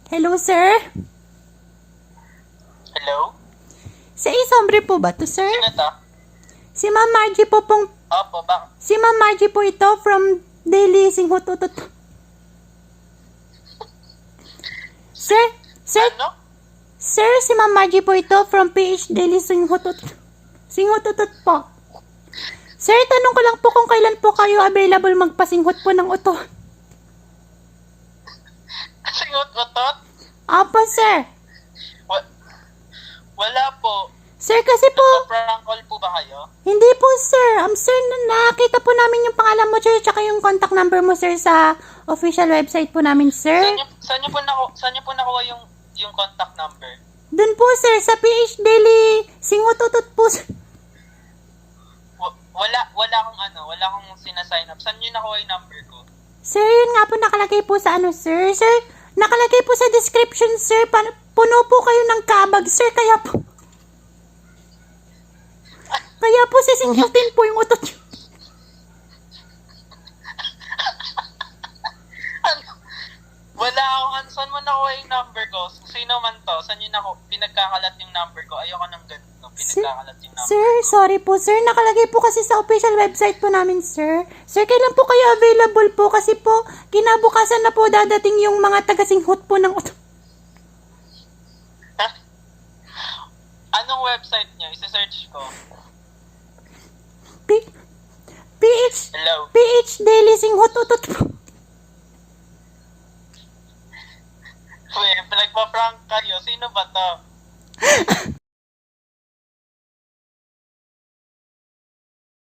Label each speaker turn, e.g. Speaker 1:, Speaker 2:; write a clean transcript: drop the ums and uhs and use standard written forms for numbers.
Speaker 1: Hello, sir?
Speaker 2: Hello?
Speaker 1: Si Isombre po ba to, sir?
Speaker 2: Sino to?
Speaker 1: Si Ma'am Margie po pong...
Speaker 2: Opo, bak.
Speaker 1: Si Ma'am Margie po ito from Daily Singhututot. Sir? Sir?
Speaker 2: Ano?
Speaker 1: Sir, si Ma'am Margie po ito from PH Daily Singhututot. Singhututot po. Sir, tanong ko lang po kung kailan po kayo available magpasinghot po ng uto.
Speaker 2: Singot-utot?
Speaker 1: Apo, sir.
Speaker 2: Wala po.
Speaker 1: Sir, kasi po...
Speaker 2: Prank call po ba kayo?
Speaker 1: Hindi po, sir. Sir, nakita po namin yung pangalan mo, sir, tsaka yung contact number mo, sir, sa official website po namin, sir.
Speaker 2: Saan niyo po nakuha yung contact number?
Speaker 1: Dun po, sir, sa PH Daily Singututot po, sir.
Speaker 2: Wala akong sinasign up. Saan niyo nakuha yung number ko?
Speaker 1: Sir, yun nga po nakalagay po sa sir. Sir, nakalagay po sa description, sir. Puno po kayo ng kabag, sir, kaya po sisinghutin po yung utot.
Speaker 2: Wala akong saan mo nakuha yung number ko? Sino man to? Saan niyo pinagkakalat yung number ko? Ayoko nang ganito. Pinagkakalat yung number
Speaker 1: Sir,
Speaker 2: ko.
Speaker 1: sorry po, sir. Nakalagay po kasi sa official website po namin, sir. Sir, kailan po kayo available po? Kasi po, kinabukasan na po dadating yung mga taga-singhot po ng utot.
Speaker 2: Anong website niyo? Isa-search ko. Hello?
Speaker 1: PH Daily Singhot Utot po.
Speaker 2: Wait, pinagpa-prank kayo. Sino ba to?